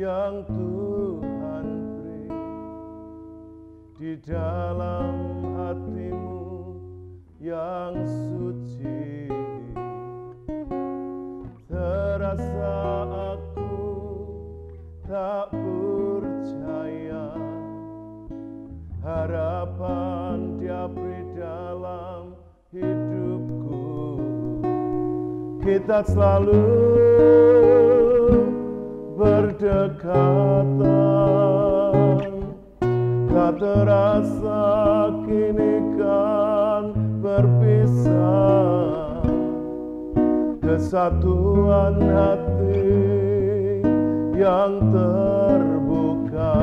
yang Tuhan beri di dalam hatimu yang suci. Terasa aku tak percaya, harapan Dia beri dalam hidupku. Kita selalu berdekatan, tak terasa kini kan berpisah. Kesatuan hati yang terbuka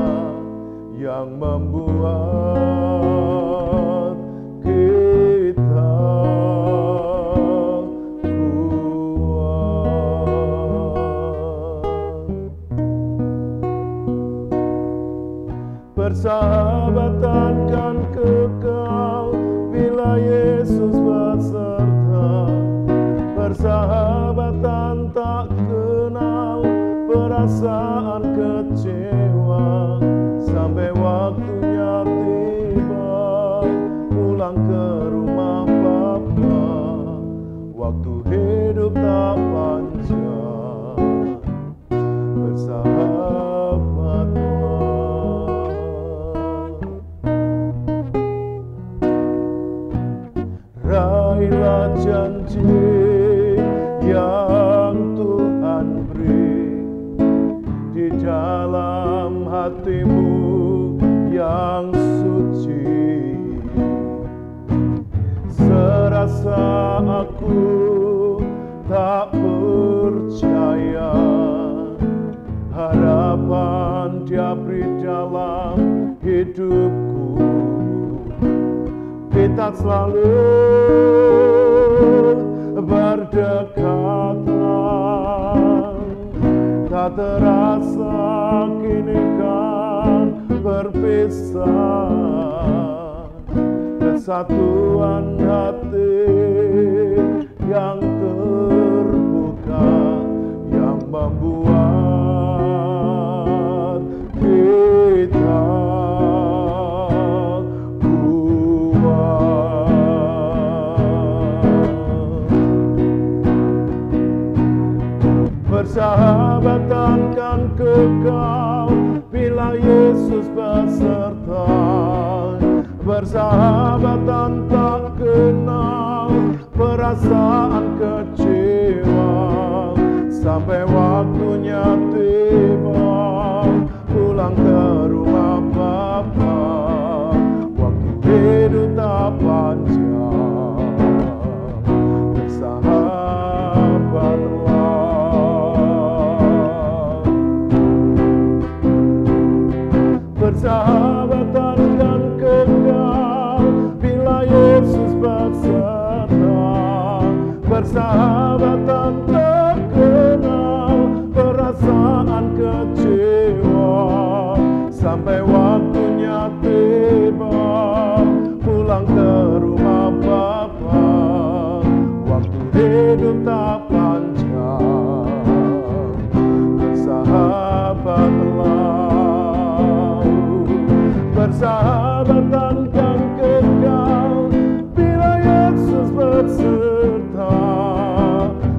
yang membuat kita kuat. Persahabatan kan kekal bila Yesus beserta. Persahabatan tak kenal perasaan kecewa sampai waktunya tiba pulang ke rumah Bapa. Waktu hidup tak panjang, bersahabatlah. Raihlah janji yang Tuhan beri di dalam hatimu yang suci. Serasa aku tak percaya, harapan Dia beri dalam hidupku. Kita selalu berdekatan, tak terasa kini kan berpisah. Kesatuan hati yang terbuka yang membuat kita persahabatan kan kekal bila Yesus beserta. Persahabatan tak kenal perasaan kecewa sampai waktunya tiba pulang ke rumah Bapa. Waktu hidup tak panjang, bersahabatlah. Persahabatan kan kekal bila Yesus beserta. Persahabatan tak kenal perasaan kecewa sampai waktunya tiba pulang ke rumah Bapa. Waktu hidup tak panjang, bersahabatlah. Persahabatan kan kekal bila Yesus beserta.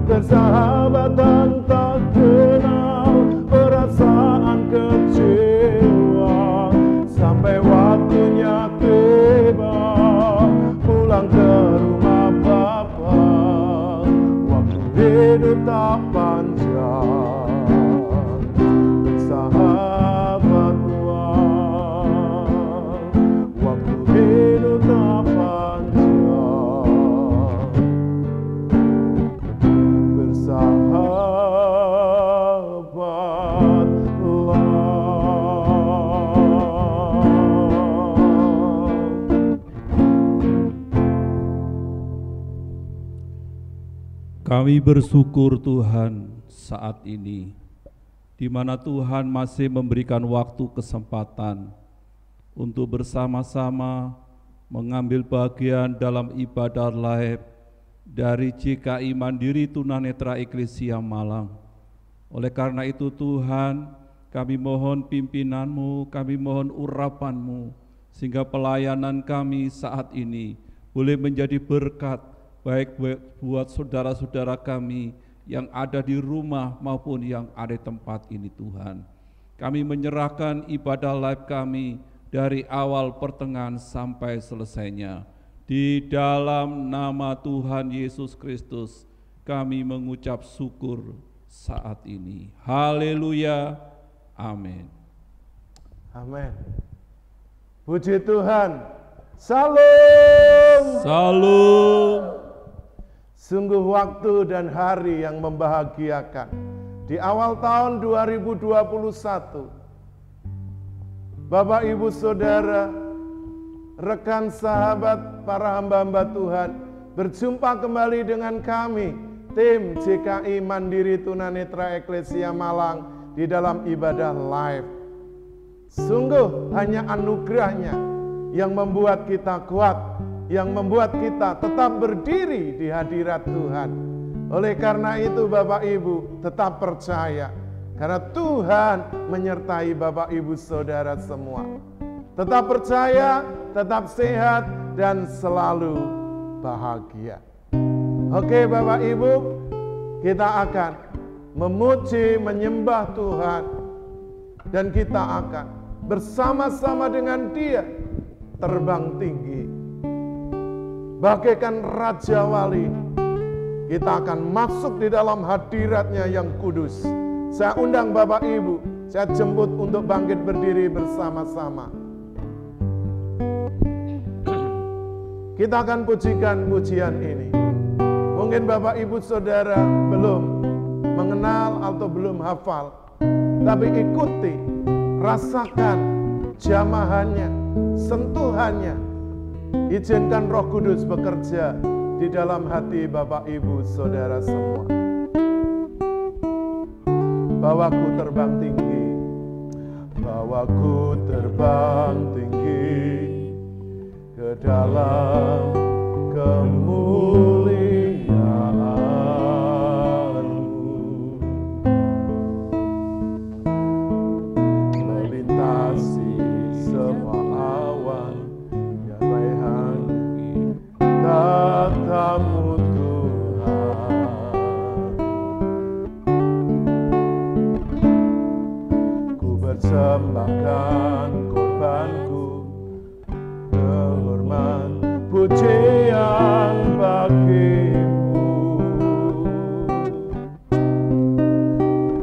Persahabatan tak kenal perasaan kecewa sampai waktunya tiba pulang ke rumah Bapa. Waktu hidup tak panjang, bersahabatlah. Waktu hidup tak panjang, bersahabatlah. Kami bersyukur Tuhan saat ini, di mana Tuhan masih memberikan waktu kesempatan untuk bersama-sama mengambil bagian dalam ibadah live dari JKI Mandiri Tunanetra Eklesia Malang. Oleh karena itu Tuhan, Kami mohon pimpinan-Mu, kami mohon urapan-Mu, sehingga pelayanan kami saat ini boleh menjadi berkat, baik buat saudara-saudara kami yang ada di rumah maupun yang ada di tempat ini Tuhan. Kami menyerahkan ibadah live kami dari awal pertengahan sampai selesainya. Di dalam nama Tuhan Yesus Kristus, kami mengucap syukur saat ini. Haleluya. Amin. Amin. Puji Tuhan. Salam. Salam. Sungguh waktu dan hari yang membahagiakan. Di awal tahun 2021, Bapak, Ibu, Saudara, rekan sahabat, para hamba-hamba Tuhan, berjumpa kembali dengan kami, tim JKI Mandiri Tunanetra Eklesia Malang di dalam ibadah live. Sungguh hanya anugerahnya yang membuat kita kuat, yang membuat kita tetap berdiri di hadirat Tuhan. Oleh karena itu Bapak Ibu tetap percaya, karena Tuhan menyertai Bapak Ibu Saudara semua. Tetap percaya, tetap sehat, dan selalu bahagia. Oke Bapak Ibu, kita akan memuji, menyembah Tuhan, dan kita akan bersama-sama dengan Dia terbang tinggi. Bagaikan Raja Wali, kita akan masuk di dalam hadirat-Nya yang kudus. Saya undang Bapak Ibu, saya jemput untuk bangkit berdiri bersama-sama. Kita akan pujikan pujian ini. Mungkin Bapak Ibu Saudara belum mengenal atau belum hafal, tapi ikuti, rasakan jamahannya, sentuhannya. Izinkan Roh Kudus bekerja di dalam hati Bapak Ibu Saudara semua. Bawaku terbang tinggi, bawaku terbang tinggi ke dalam kemuliaan-Mu, melintasi semua awan yang menghalangi tata-Mu Tuhan. Ku persembahkan korbanku, kehormat pujian bagi-Mu,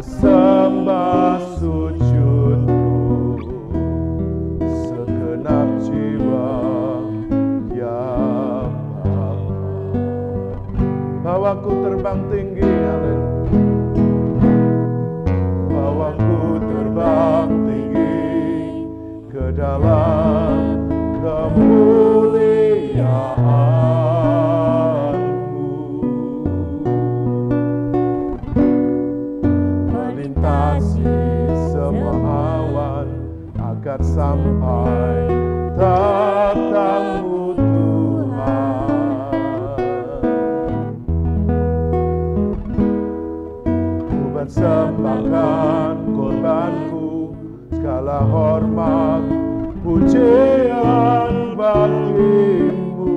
sembah sujudku, segenap jiwa ya Bapa. Bawaku terbang tinggi, haleluya. Bawaku terbang tinggi ke dalam kemuliaan-Mu, melintasi semua awan agar sampai tata-Mu Tuhan. Ku persembahkan korbanku, segala hormat pujian bagi-Mu,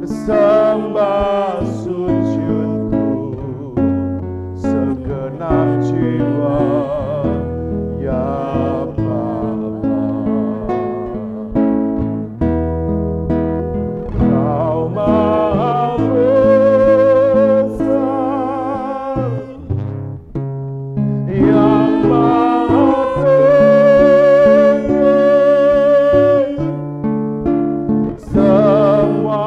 sembah sujudku, segenap jiwa ya Bapa. Kau Maha besar, yang Maha tinggi, semua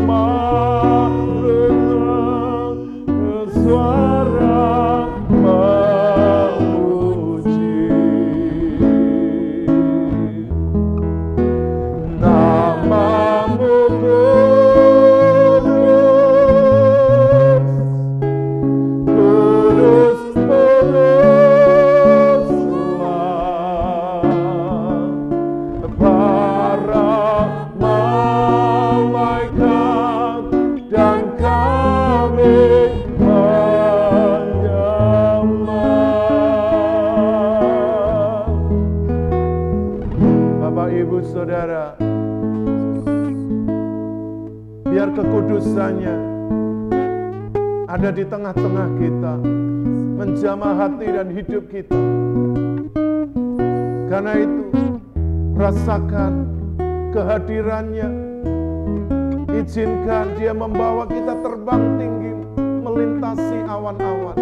makhluk Biar kekudusannya ada di tengah-tengah kita, menjamah hati dan hidup kita. Karena itu, rasakan kehadirannya. Izinkan dia membawa kita terbang tinggi, melintasi awan-awan.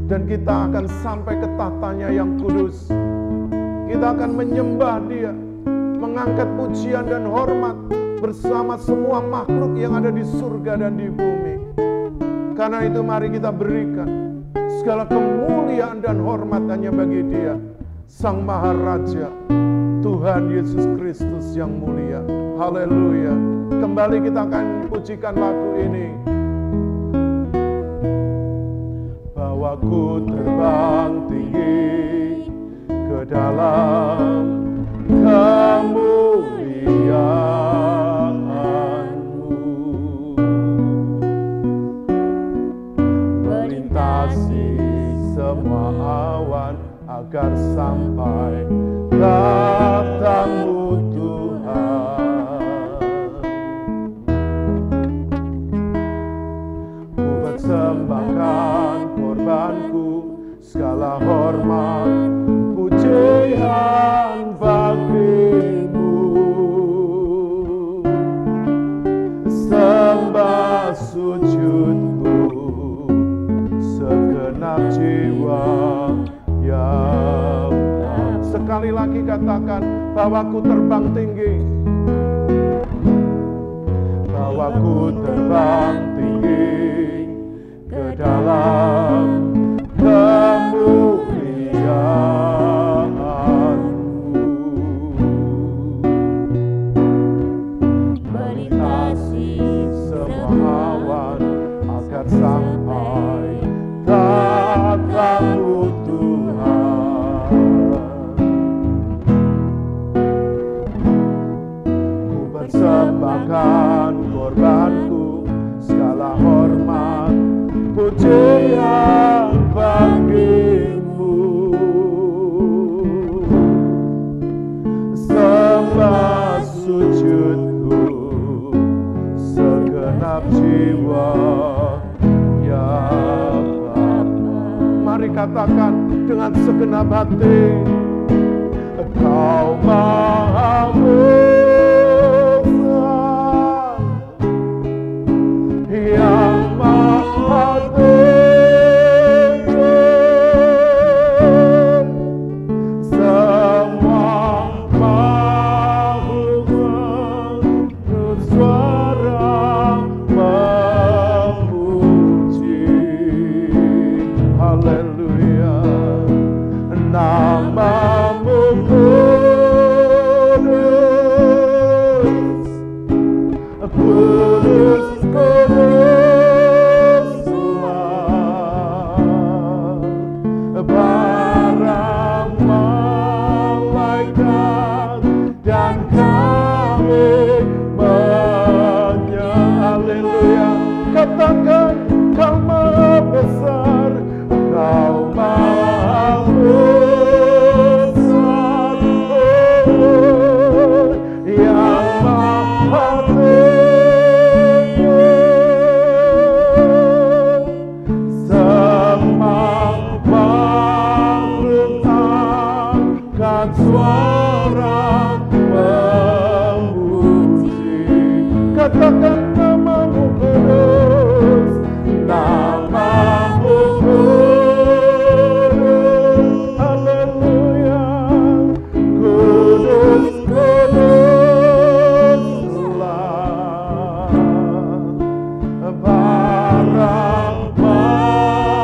Dan kita akan sampai ke tahtanya yang kudus. Kita akan menyembah dia, mengangkat pujian dan hormat bersama semua makhluk yang ada di surga dan di bumi. Karena itu mari kita berikan segala kemuliaan dan hormat hanya bagi dia, Sang Maharaja, Tuhan Yesus Kristus yang mulia. Haleluya. Kembali kita akan pujikan lagu ini. Bahwa ku terbang tinggi ke dalam kemuliaan-Mu, melintasi semua awan agar sampai tahta-Mu Tuhan. Ku persembahkan korbanku, segala hormat pujian bagi-Mu, sembah sujudku segenap jiwa yang taat. Sekali lagi katakan, bahwa ku terbang tinggi, bahwa ku terbang tinggi ke dalam kemuliaan-Mu, melintasi semua awan agar sampai tahta-Mu Tuhan. Ku persembahkan korbanku, segala hormat pujian bagi-Mu, sembah sujudku segenap jiwa yang Bapa. Mari katakan dengan segenap hati, Engkau Maha Besar, yang Maha Tinggi, semua makhluk bersuara memuji. Haleluya. Nama-Mu kudus, kudus, kuduslah. Para malaikat dan kami haleluya. Katakan, Kau Maha Besar, Kau Maha Besar, yang Maha Tinggi, semua makhluk angkat suara memuji. Katakan, nama-Mu kudus, nama-Mu kudus, haleluya. Kudus, kuduslah. Para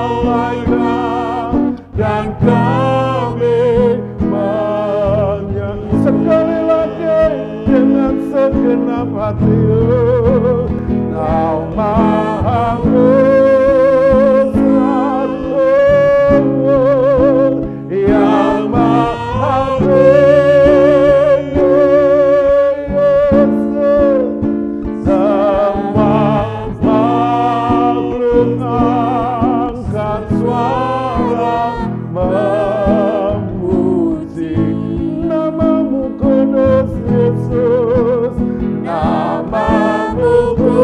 malaikat dan kami menyanyi. Sekali lagi dengan segenap hati, Kau Maha Besar, yang Maha Tinggi, semua makhluk angkat suara memuji. Nama-Mu kudus Yesus, nama-Mu kudus.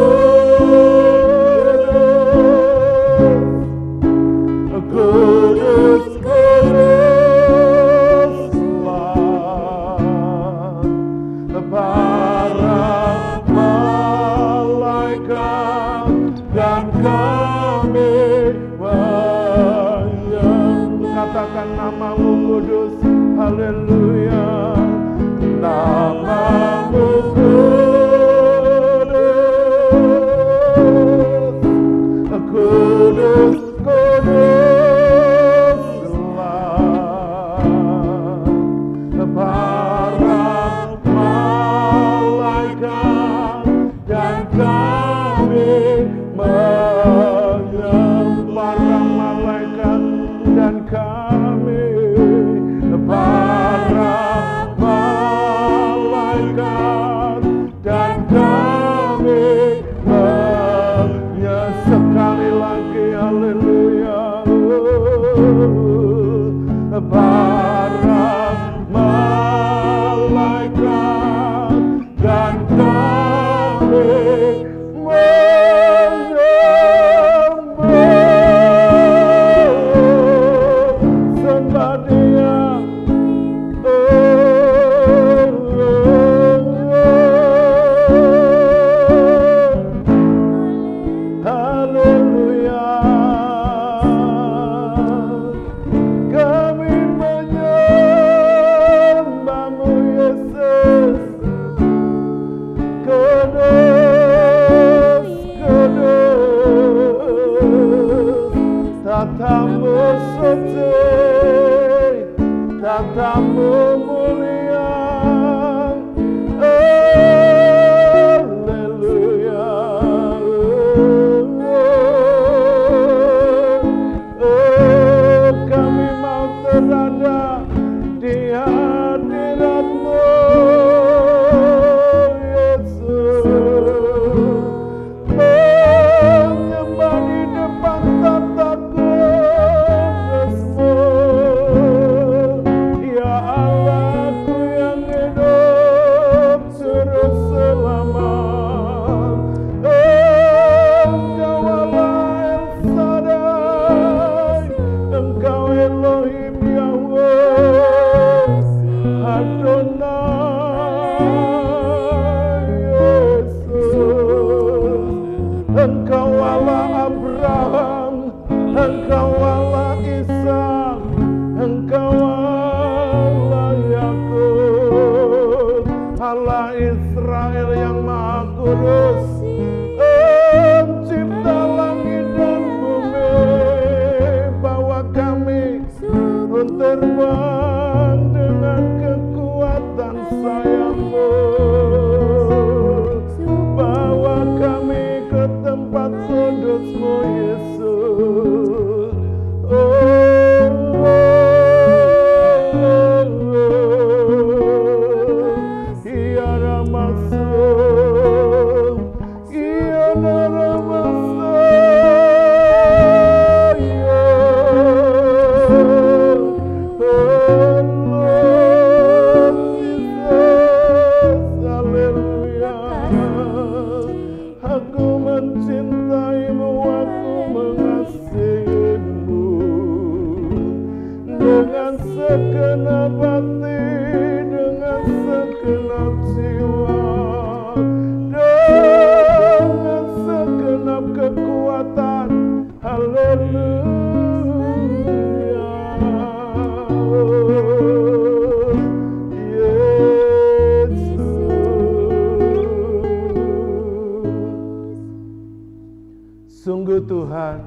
Sungguh Tuhan,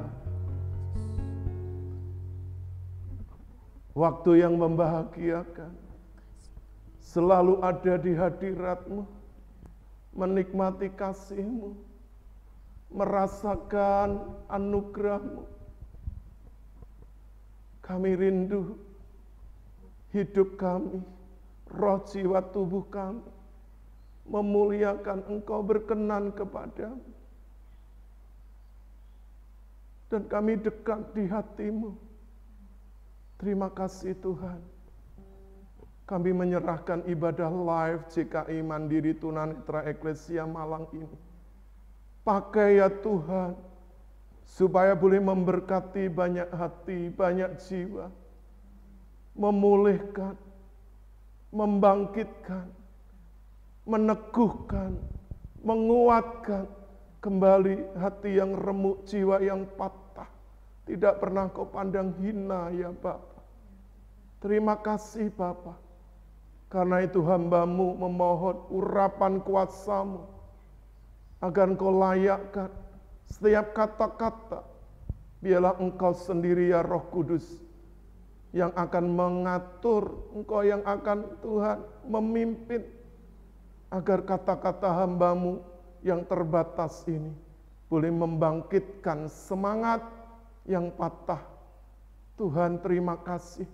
waktu yang membahagiakan selalu ada di hadirat-Mu, menikmati kasih-Mu, merasakan anugerah-Mu. Kami rindu hidup kami, roh jiwa tubuh kami, memuliakan Engkau, berkenan kepadamu. Dan kami dekat di hati-Mu. Terima kasih Tuhan. Kami menyerahkan ibadah live JKI Mandiri Tunanetra Eklesia Malang ini. Pakai ya Tuhan, supaya boleh memberkati banyak hati, banyak jiwa. Memulihkan, membangkitkan, meneguhkan, menguatkan kembali hati yang remuk, jiwa yang patah. Tidak pernah Kau pandang hina ya Bapa. Terima kasih Bapa. Karena itu hamba-Mu memohon urapan kuasa-Mu, agar Engkau layakkan setiap kata-kata. Biarlah Engkau sendiri ya Roh Kudus yang akan mengatur, Engkau yang akan Tuhan memimpin, agar kata-kata hamba-Mu yang terbatas ini boleh membangkitkan semangat yang patah. Tuhan terima kasih.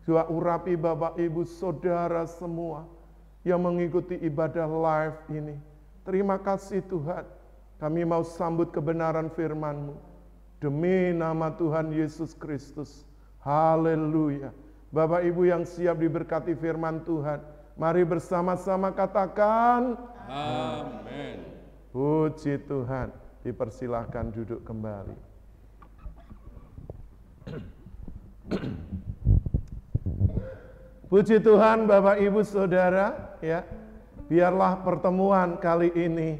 Juga urapi Bapak Ibu Saudara semua yang mengikuti ibadah live ini. Terima kasih Tuhan. Kami mau sambut kebenaran firman-Mu. Demi nama Tuhan Yesus Kristus. Haleluya. Bapak Ibu yang siap diberkati firman Tuhan, mari bersama-sama katakan, Amin. Puji Tuhan, dipersilahkan duduk kembali. Puji Tuhan Bapak Ibu Saudara, ya. Biarlah pertemuan kali ini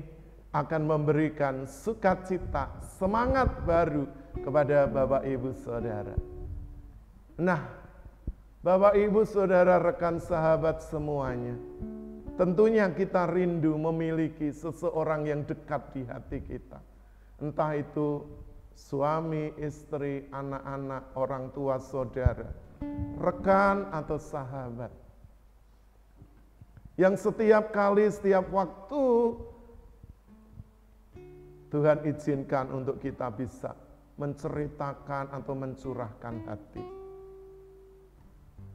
akan memberikan sukacita, semangat baru kepada Bapak Ibu Saudara. Nah, Bapak Ibu Saudara, rekan sahabat semuanya, tentunya kita rindu memiliki seseorang yang dekat di hati kita. Entah itu suami, istri, anak-anak, orang tua, saudara, rekan atau sahabat. Yang setiap kali, setiap waktu Tuhan izinkan untuk kita bisa menceritakan atau mencurahkan hati.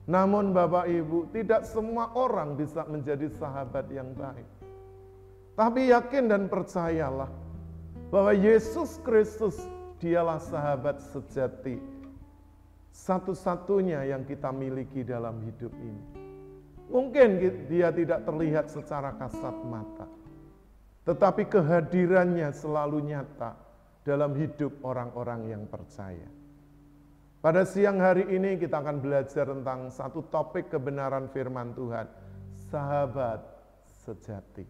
Namun Bapak Ibu, tidak semua orang bisa menjadi sahabat yang baik. Tapi yakin dan percayalah bahwa Yesus Kristus dialah sahabat sejati, satu-satunya yang kita miliki dalam hidup ini. Mungkin dia tidak terlihat secara kasat mata, tetapi kehadirannya selalu nyata dalam hidup orang-orang yang percaya. Pada siang hari ini kita akan belajar tentang satu topik kebenaran firman Tuhan, sahabat sejati.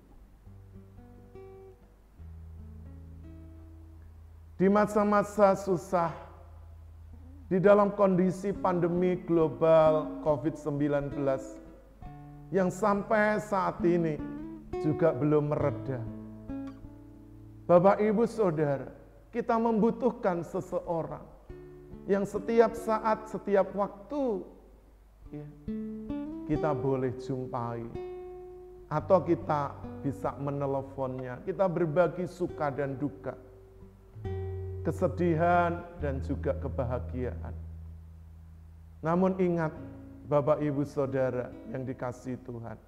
Di masa-masa susah, di dalam kondisi pandemi global COVID-19 yang sampai saat ini juga belum mereda. Bapak Ibu Saudara, kita membutuhkan seseorang yang setiap saat, setiap waktu ya, kita boleh jumpai, atau kita bisa meneleponnya, kita berbagi suka dan duka, kesedihan dan juga kebahagiaan. Namun ingat, Bapak Ibu Saudara yang dikasihi Tuhan,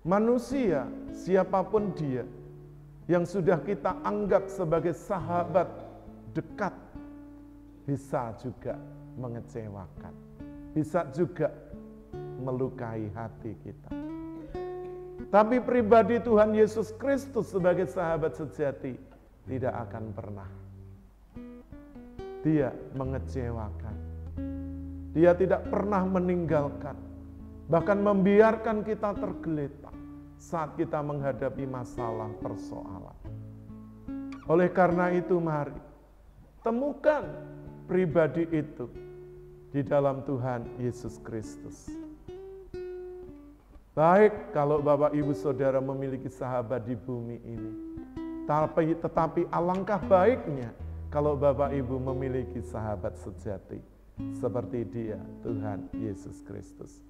manusia siapapun dia yang sudah kita anggap sebagai sahabat dekat bisa juga mengecewakan, bisa juga melukai hati kita. Tapi pribadi Tuhan Yesus Kristus sebagai sahabat sejati tidak akan pernah dia mengecewakan. Dia tidak pernah meninggalkan, bahkan membiarkan kita tergeletak saat kita menghadapi masalah persoalan. Oleh karena itu mari temukan pribadi itu di dalam Tuhan Yesus Kristus. Baik kalau Bapak Ibu Saudara memiliki sahabat di bumi ini, tetapi alangkah baiknya kalau Bapak Ibu memiliki sahabat sejati seperti dia, Tuhan Yesus Kristus.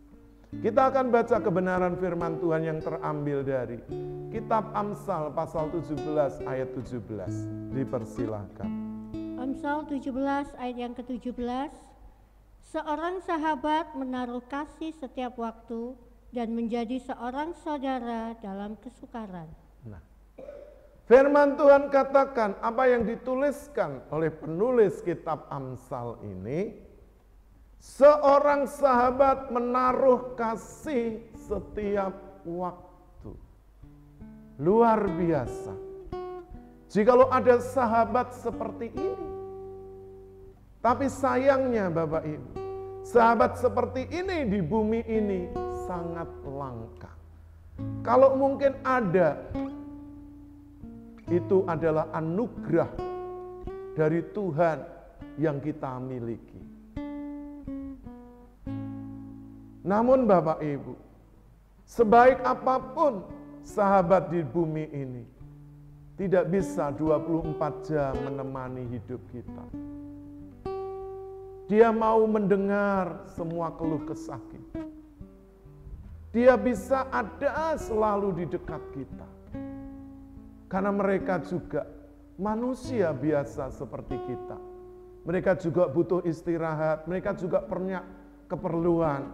Kita akan baca kebenaran firman Tuhan yang terambil dari Kitab Amsal pasal 17 ayat 17. Dipersilahkan. Amsal 17 ayat yang ke-17. Seorang sahabat menaruh kasih setiap waktu dan menjadi seorang saudara dalam kesukaran. Nah, firman Tuhan katakan apa yang dituliskan oleh penulis Kitab Amsal ini, seorang sahabat menaruh kasih setiap waktu. Luar biasa. Jikalau ada sahabat seperti ini. Tapi sayangnya Bapak Ibu, sahabat seperti ini di bumi ini sangat langka. Kalau mungkin ada, itu adalah anugerah dari Tuhan yang kita miliki. Namun Bapak Ibu, sebaik apapun sahabat di bumi ini, tidak bisa 24 jam menemani hidup kita. Dia mau mendengar semua keluh kesah kita. Dia bisa ada selalu di dekat kita. Karena mereka juga manusia biasa seperti kita. Mereka juga butuh istirahat, mereka juga punya keperluan.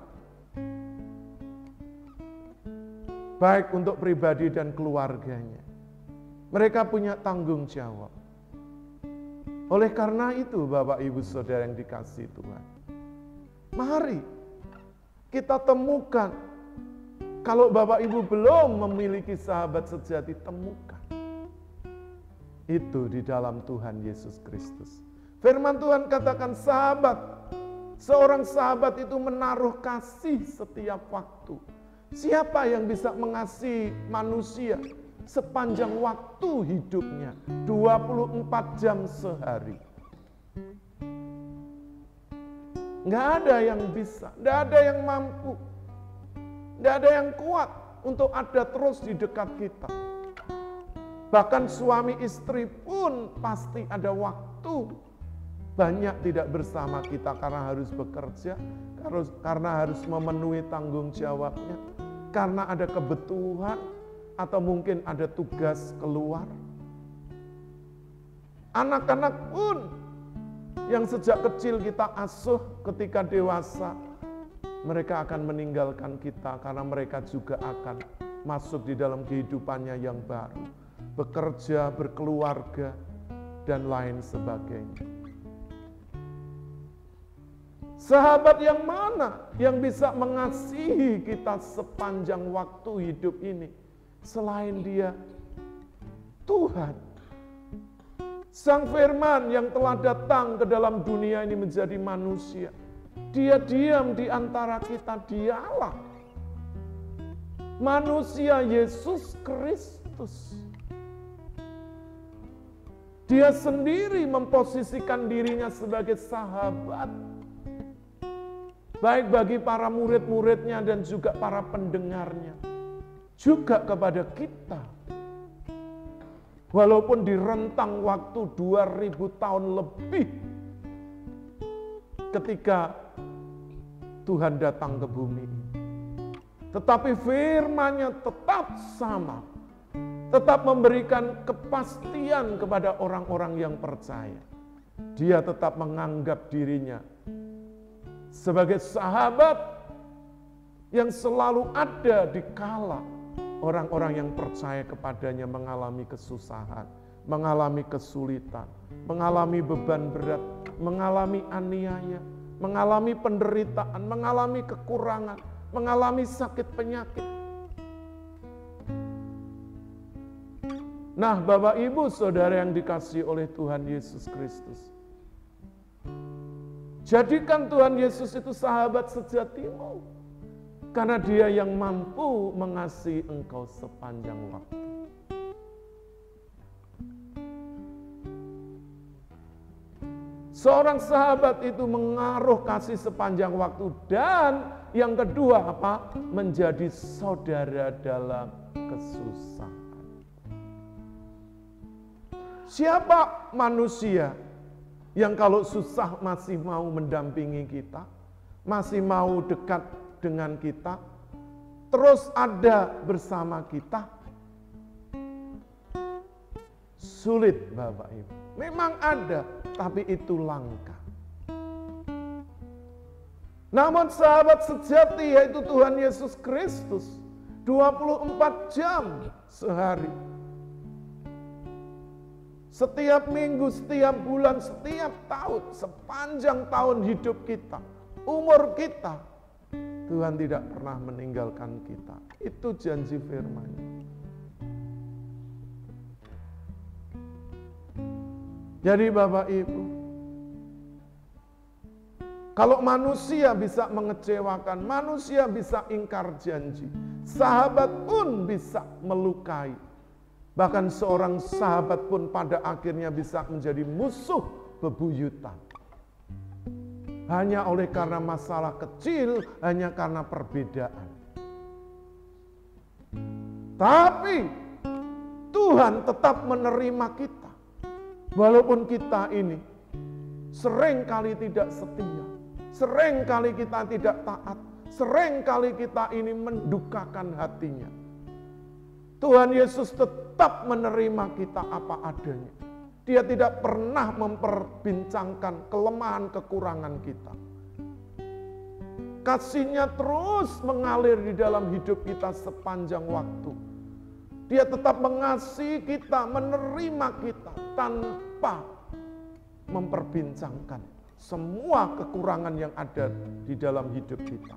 Baik untuk pribadi dan keluarganya. Mereka punya tanggung jawab. Oleh karena itu Bapak Ibu Saudara yang dikasihi Tuhan, mari kita temukan Kalau Bapak Ibu belum memiliki sahabat sejati, temukan. Itu di dalam Tuhan Yesus Kristus. Firman Tuhan katakan sahabat. Seorang sahabat itu menaruh kasih setiap waktu. Siapa yang bisa mengasihi manusia sepanjang waktu hidupnya? 24 jam sehari. Nggak ada yang bisa, nggak ada yang mampu. Nggak ada yang kuat untuk ada terus di dekat kita. Bahkan suami istri pun pasti ada waktu banyak tidak bersama kita karena harus bekerja, karena harus memenuhi tanggung jawabnya, karena ada kebutuhan atau mungkin ada tugas keluar. Anak-anak pun yang sejak kecil kita asuh ketika dewasa, mereka akan meninggalkan kita karena mereka juga akan masuk di dalam kehidupannya yang baru. Bekerja, berkeluarga, dan lain sebagainya. Sahabat yang mana yang bisa mengasihi kita sepanjang waktu hidup ini? Selain Dia, Tuhan. Sang Firman yang telah datang ke dalam dunia ini menjadi manusia. Dia diam di antara kita, Dialah manusia Yesus Kristus. Dia sendiri memposisikan dirinya sebagai sahabat, baik bagi para murid-muridnya dan juga para pendengarnya, juga kepada kita. Walaupun di rentang waktu 2000 tahun lebih ketika Tuhan datang ke bumi ini, tetapi firman-Nya tetap sama, tetap memberikan kepastian kepada orang-orang yang percaya. Dia tetap menganggap dirinya sebagai sahabat yang selalu ada di kala orang-orang yang percaya kepadanya mengalami kesusahan, mengalami kesulitan, mengalami beban berat, mengalami aniaya, mengalami penderitaan, mengalami kekurangan, mengalami sakit penyakit. Nah, Bapak Ibu Saudara yang dikasihi oleh Tuhan Yesus Kristus, jadikan Tuhan Yesus itu sahabat sejatimu, karena Dia yang mampu mengasihi engkau sepanjang waktu. Seorang sahabat itu mengaruh kasih sepanjang waktu, dan yang kedua apa? Menjadi saudara dalam kesusahan. Siapa manusia yang kalau susah masih mau mendampingi kita, masih mau dekat dengan kita, terus ada bersama kita? Sulit, Bapak Ibu. Memang ada, tapi itu langka. Namun sahabat sejati yaitu Tuhan Yesus Kristus 24 jam sehari. Setiap minggu, setiap bulan, setiap tahun, sepanjang tahun hidup kita, umur kita, Tuhan tidak pernah meninggalkan kita. Itu janji firman-Nya. Jadi Bapak Ibu, kalau manusia bisa mengecewakan, manusia bisa ingkar janji, sahabat pun bisa melukai. Bahkan seorang sahabat pun pada akhirnya bisa menjadi musuh bebuyutan. Hanya oleh karena masalah kecil, hanya karena perbedaan. Tapi Tuhan tetap menerima kita. Walaupun kita ini sering kali tidak setia, sering kali kita tidak taat, sering kali kita ini mendukakan hatinya. Tuhan Yesus tetap menerima kita apa adanya. Dia tidak pernah memperbincangkan kelemahan kekurangan kita. Kasih-Nya terus mengalir di dalam hidup kita sepanjang waktu. Dia tetap mengasihi kita, menerima kita tanpa memperbincangkan semua kekurangan yang ada di dalam hidup kita.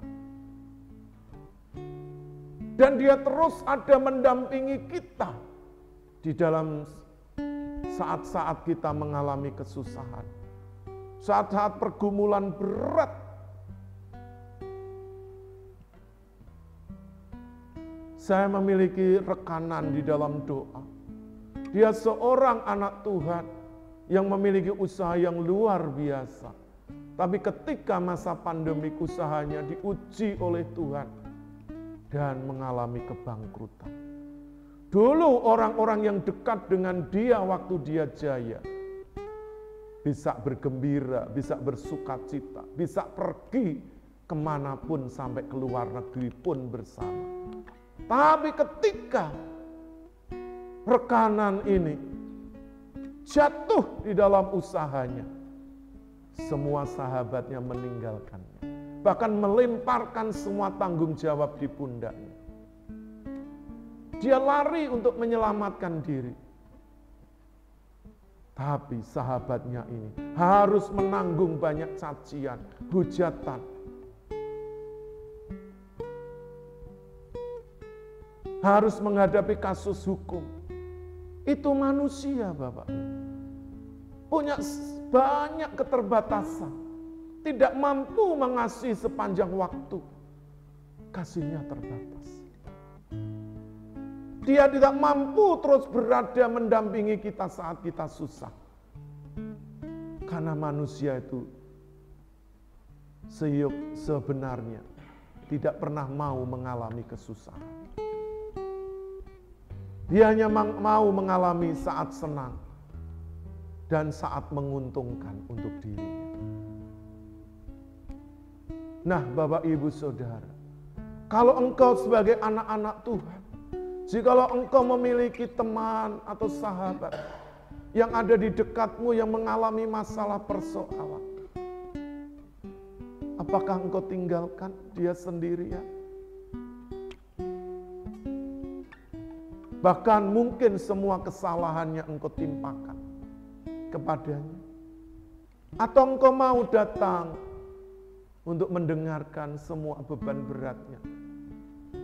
Dan dia terus ada mendampingi kita di dalam saat-saat kita mengalami kesusahan. Saat-saat pergumulan berat. Saya memiliki rekanan di dalam doa. Dia seorang anak Tuhan yang memiliki usaha yang luar biasa. Tapi ketika masa pandemik usahanya diuji oleh Tuhan dan mengalami kebangkrutan. Dulu orang-orang yang dekat dengan dia waktu dia jaya bisa bergembira, bisa bersukacita, bisa pergi kemanapun sampai ke luar negeri pun bersama. Tapi ketika rekanan ini jatuh di dalam usahanya, semua sahabatnya meninggalkannya. Bahkan melemparkan semua tanggung jawab di pundaknya. Dia lari untuk menyelamatkan diri. Tapi sahabatnya ini harus menanggung banyak cacian, hujatan. Harus menghadapi kasus hukum. Itu manusia, Bapak. Punya banyak keterbatasan. Tidak mampu mengasihi sepanjang waktu. Kasihnya terbatas. Dia tidak mampu terus berada mendampingi kita saat kita susah. Karena manusia itu sebenarnya tidak pernah mau mengalami kesusahan. Dia hanya mau mengalami saat senang dan saat menguntungkan untuk dirinya. Nah, Bapak Ibu Saudara, kalau engkau sebagai anak-anak Tuhan, jikalau engkau memiliki teman atau sahabat yang ada di dekatmu yang mengalami masalah persoalan, apakah engkau tinggalkan dia sendirian? Bahkan mungkin semua kesalahannya engkau timpakan kepadanya. Atau engkau mau datang untuk mendengarkan semua beban beratnya.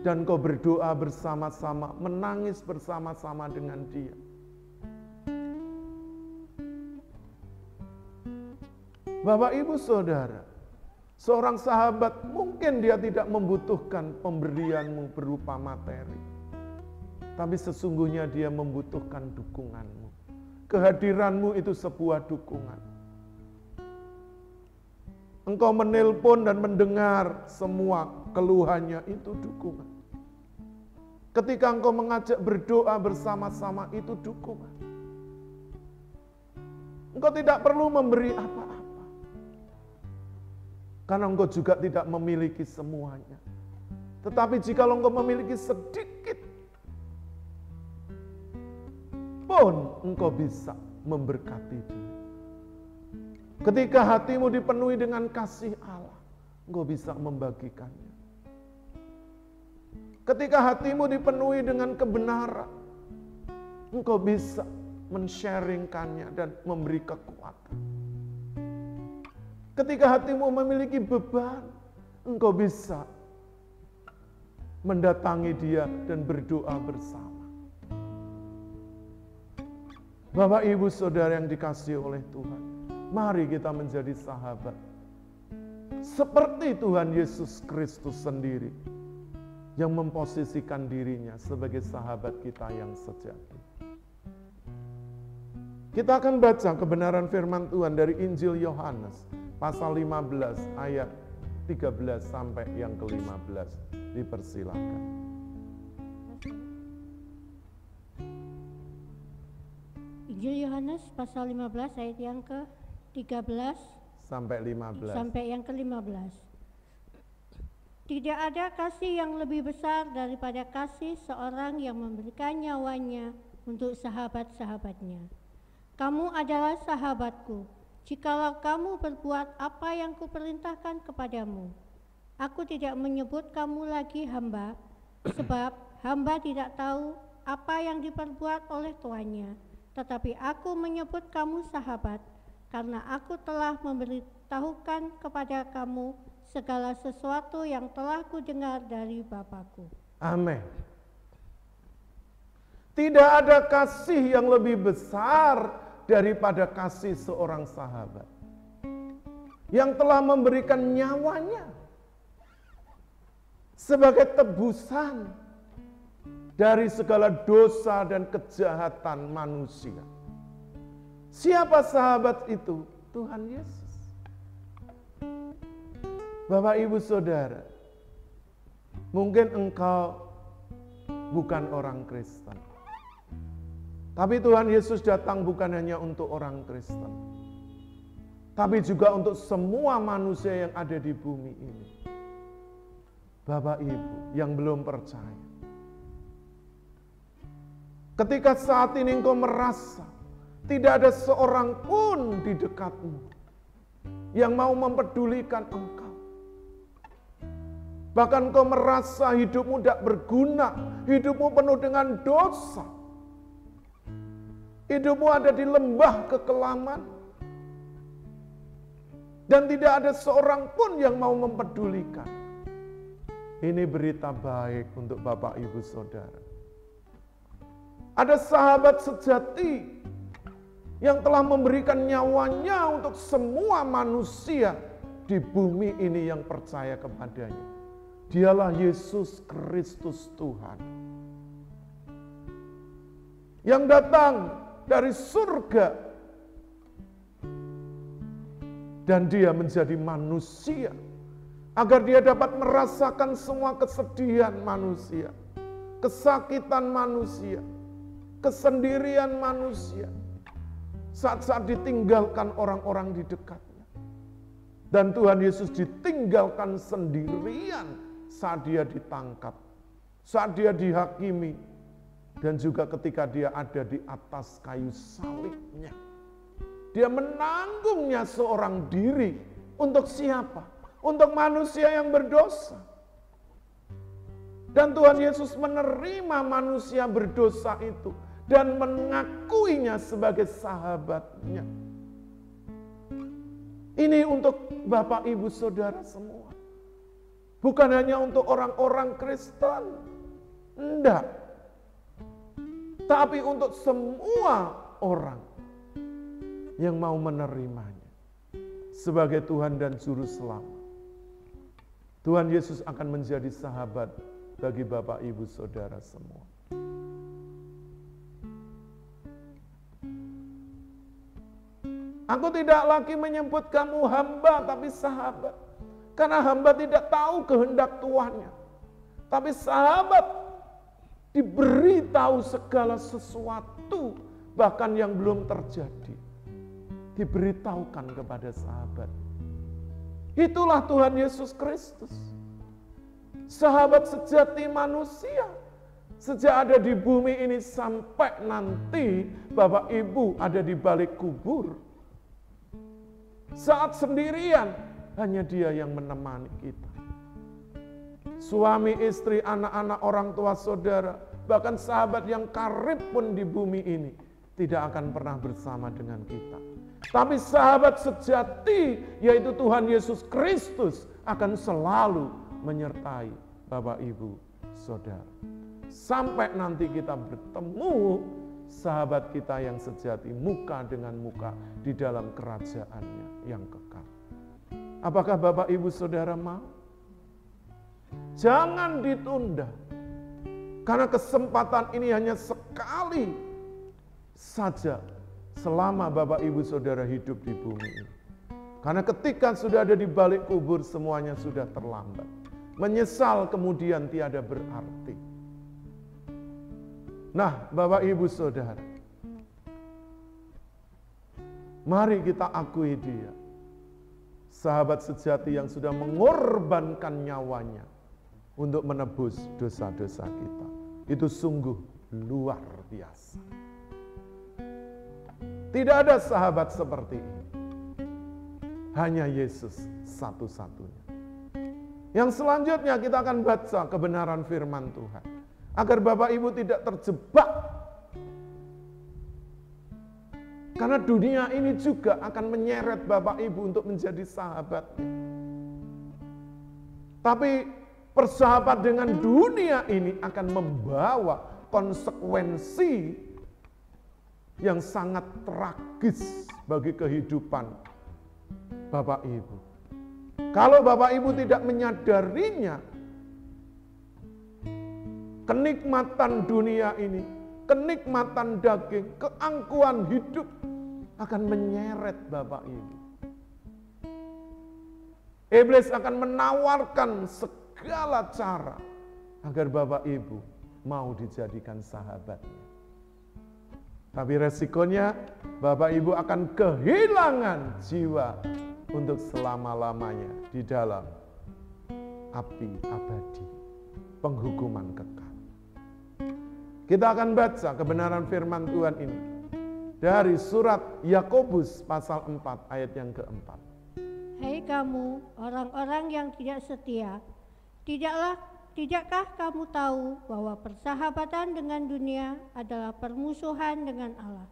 Dan engkau berdoa bersama-sama, menangis bersama-sama dengan dia. Bapak Ibu Saudara, seorang sahabat mungkin dia tidak membutuhkan pemberianmu berupa materi. Tapi sesungguhnya dia membutuhkan dukunganmu. Kehadiranmu itu sebuah dukungan. Engkau menelpon dan mendengar semua keluhannya itu dukungan. Ketika engkau mengajak berdoa bersama-sama itu dukungan. Engkau tidak perlu memberi apa-apa. Karena engkau juga tidak memiliki semuanya. Tetapi jika engkau memiliki sedikit pun engkau bisa memberkati dia. Ketika hatimu dipenuhi dengan kasih Allah, engkau bisa membagikannya. Ketika hatimu dipenuhi dengan kebenaran, engkau bisa men-sharingkannya dan memberi kekuatan. Ketika hatimu memiliki beban, engkau bisa mendatangi dia dan berdoa bersama. Bapak Ibu Saudara yang dikasihi oleh Tuhan, mari kita menjadi sahabat. Seperti Tuhan Yesus Kristus sendiri yang memposisikan dirinya sebagai sahabat kita yang sejati. Kita akan baca kebenaran firman Tuhan dari Injil Yohanes pasal 15 ayat 13 sampai yang ke-15. Dipersilakan. Injil Yohanes pasal 15 ayat yang ke-13 sampai 15. Sampai yang ke-15. Tidak ada kasih yang lebih besar daripada kasih seorang yang memberikan nyawanya untuk sahabat-sahabatnya. Kamu adalah sahabatku, jikalau kamu berbuat apa yang kuperintahkan kepadamu. Aku tidak menyebut kamu lagi hamba, sebab hamba tidak tahu apa yang diperbuat oleh tuannya. Tetapi aku menyebut kamu sahabat, karena aku telah memberitahukan kepada kamu segala sesuatu yang telah kudengar dari Bapa-Ku. Amin. Tidak ada kasih yang lebih besar daripada kasih seorang sahabat yang telah memberikan nyawanya sebagai tebusan dari segala dosa dan kejahatan manusia. Siapa sahabat itu? Tuhan Yesus. Bapak, Ibu, Saudara, mungkin engkau bukan orang Kristen. Tapi Tuhan Yesus datang bukan hanya untuk orang Kristen, tapi juga untuk semua manusia yang ada di bumi ini. Bapak, Ibu yang belum percaya, ketika saat ini engkau merasa tidak ada seorang pun di dekatmu yang mau mempedulikan engkau, bahkan engkau merasa hidupmu tidak berguna, hidupmu penuh dengan dosa, hidupmu ada di lembah kekelaman, dan tidak ada seorang pun yang mau mempedulikan. Ini berita baik untuk Bapak, Ibu, Saudara. Ada sahabat sejati yang telah memberikan nyawanya untuk semua manusia di bumi ini yang percaya kepadanya. Dialah Yesus Kristus Tuhan, yang datang dari surga dan dia menjadi manusia agar dia dapat merasakan semua kesedihan manusia, kesakitan manusia, kesendirian manusia, saat-saat ditinggalkan orang-orang di dekatnya. Dan Tuhan Yesus ditinggalkan sendirian saat dia ditangkap, saat dia dihakimi, dan juga ketika dia ada di atas kayu salibnya. Dia menanggungnya seorang diri. Untuk siapa? Untuk manusia yang berdosa. Dan Tuhan Yesus menerima manusia berdosa itu dan mengakuinya sebagai sahabatnya. Ini untuk Bapak, Ibu, Saudara semua. Bukan hanya untuk orang-orang Kristen. Enggak. Tapi untuk semua orang yang mau menerimanya sebagai Tuhan dan Juru Selamat. Tuhan Yesus akan menjadi sahabat bagi Bapak, Ibu, Saudara semua. Aku tidak lagi menyebut kamu hamba, tapi sahabat. Karena hamba tidak tahu kehendak tuannya. Tapi sahabat diberitahu segala sesuatu, bahkan yang belum terjadi, diberitahukan kepada sahabat. Itulah Tuhan Yesus Kristus, sahabat sejati manusia. Sejak ada di bumi ini sampai nanti Bapak Ibu ada di balik kubur. Saat sendirian, hanya Dia yang menemani kita. Suami, istri, anak-anak, orang tua, saudara, bahkan sahabat yang karib pun di bumi ini tidak akan pernah bersama dengan kita. Tapi sahabat sejati, yaitu Tuhan Yesus Kristus, akan selalu menyertai Bapak, Ibu, Saudara. Sampai nanti kita bertemu sahabat kita yang sejati muka dengan muka di dalam kerajaannya yang kekal. Apakah Bapak, Ibu, Saudara mau? Jangan ditunda. Karena kesempatan ini hanya sekali saja selama Bapak, Ibu, Saudara hidup di bumi ini. Karena ketika sudah ada di balik kubur, semuanya sudah terlambat. Menyesal kemudian tiada berarti. Nah, Bapak, Ibu, Saudara, mari kita akui Dia, sahabat sejati yang sudah mengorbankan nyawanya untuk menebus dosa-dosa kita. Itu sungguh luar biasa. Tidak ada sahabat seperti ini. Hanya Yesus satu-satunya. Yang selanjutnya kita akan baca kebenaran firman Tuhan. Agar Bapak Ibu tidak terjebak. Karena dunia ini juga akan menyeret Bapak Ibu untuk menjadi sahabatnya. Tapi persahabatan dengan dunia ini akan membawa konsekuensi yang sangat tragis bagi kehidupan Bapak Ibu. Kalau Bapak Ibu tidak menyadarinya, kenikmatan dunia ini, kenikmatan daging, keangkuhan hidup akan menyeret Bapak Ibu. Iblis akan menawarkan segala cara agar Bapak Ibu mau dijadikan sahabatnya. Tapi resikonya Bapak Ibu akan kehilangan jiwa untuk selama-lamanya di dalam api abadi, penghukuman kekal. Kita akan baca kebenaran firman Tuhan ini dari surat Yakobus pasal 4 ayat yang keempat. Hai kamu orang-orang yang tidak setia, tidakkah kamu tahu bahwa persahabatan dengan dunia adalah permusuhan dengan Allah?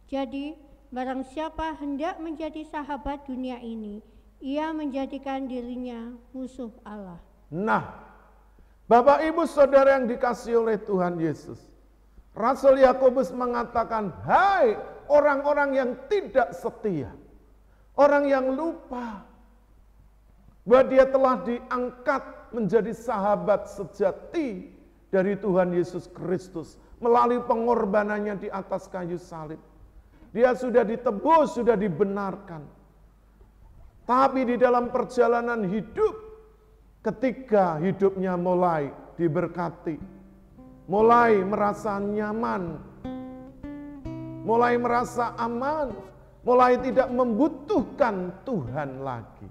Jadi, barang siapa hendak menjadi sahabat dunia ini, ia menjadikan dirinya musuh Allah. Nah, Bapak Ibu Saudara yang dikasihi oleh Tuhan Yesus, Rasul Yakobus mengatakan, hai orang-orang yang tidak setia, orang yang lupa bahwa dia telah diangkat menjadi sahabat sejati dari Tuhan Yesus Kristus melalui pengorbanannya di atas kayu salib. Dia sudah ditebus, sudah dibenarkan. Tapi di dalam perjalanan hidup, ketika hidupnya mulai diberkati, mulai merasa nyaman, mulai merasa aman, mulai tidak membutuhkan Tuhan lagi,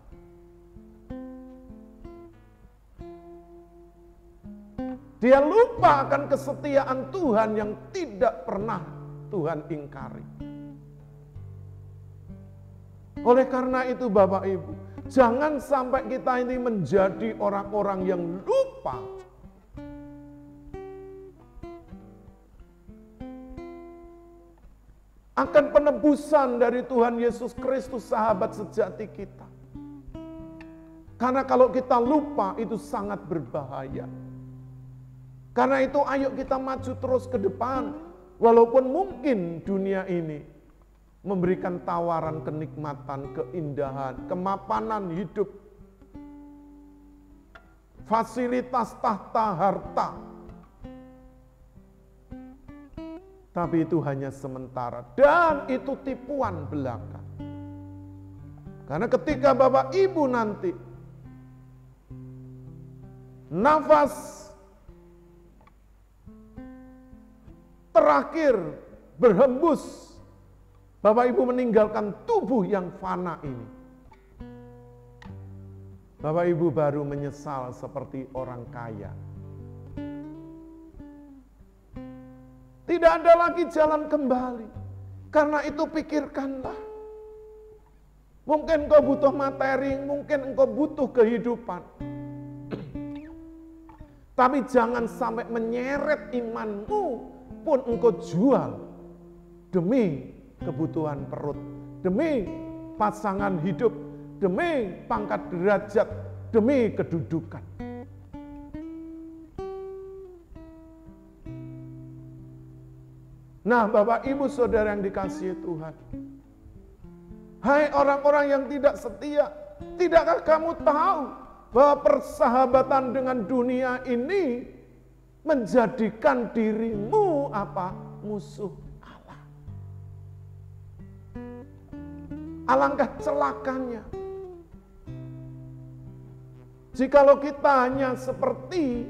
dia lupa akan kesetiaan Tuhan yang tidak pernah Tuhan ingkari. Oleh karena itu Bapak Ibu, jangan sampai kita ini menjadi orang-orang yang lupa akan penebusan dari Tuhan Yesus Kristus, sahabat sejati kita. Karena kalau kita lupa itu sangat berbahaya. Karena itu ayo kita maju terus ke depan. Walaupun mungkin dunia ini memberikan tawaran kenikmatan, keindahan, kemapanan hidup, fasilitas, tahta, harta. Tapi itu hanya sementara dan itu tipuan belaka. Karena ketika Bapak Ibu nanti nafas terakhir berhembus, Bapak Ibu meninggalkan tubuh yang fana ini, Bapak Ibu baru menyesal seperti orang kaya. Tidak ada lagi jalan kembali. Karena itu pikirkanlah. Mungkin engkau butuh materi, mungkin engkau butuh kehidupan. Tapi jangan sampai menyeret imanmu pun engkau jual demi kebutuhan perut, demi pasangan hidup, demi pangkat derajat, demi kedudukan. Nah, Bapak Ibu Saudara yang dikasihi Tuhan, hai orang-orang yang tidak setia, tidakkah kamu tahu bahwa persahabatan dengan dunia ini menjadikan dirimu apa? Musuh Allah. Alangkah celakanya jikalau kita hanya seperti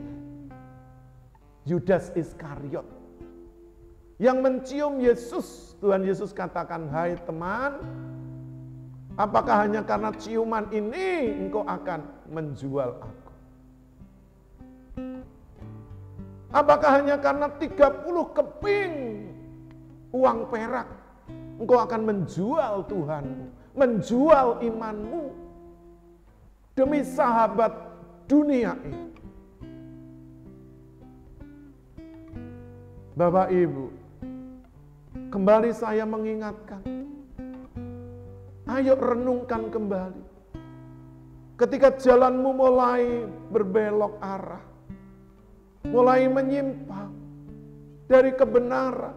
Yudas Iskariot yang mencium Yesus. Tuhan Yesus katakan, hai teman, apakah hanya karena ciuman ini engkau akan menjual aku? Apakah hanya karena 30 keping uang perak engkau akan menjual Tuhanmu, menjual imanmu demi sahabat dunia ini? Bapak Ibu, kembali saya mengingatkan, ayo renungkan kembali. Ketika jalanmu mulai berbelok arah, mulai menyimpang dari kebenaran,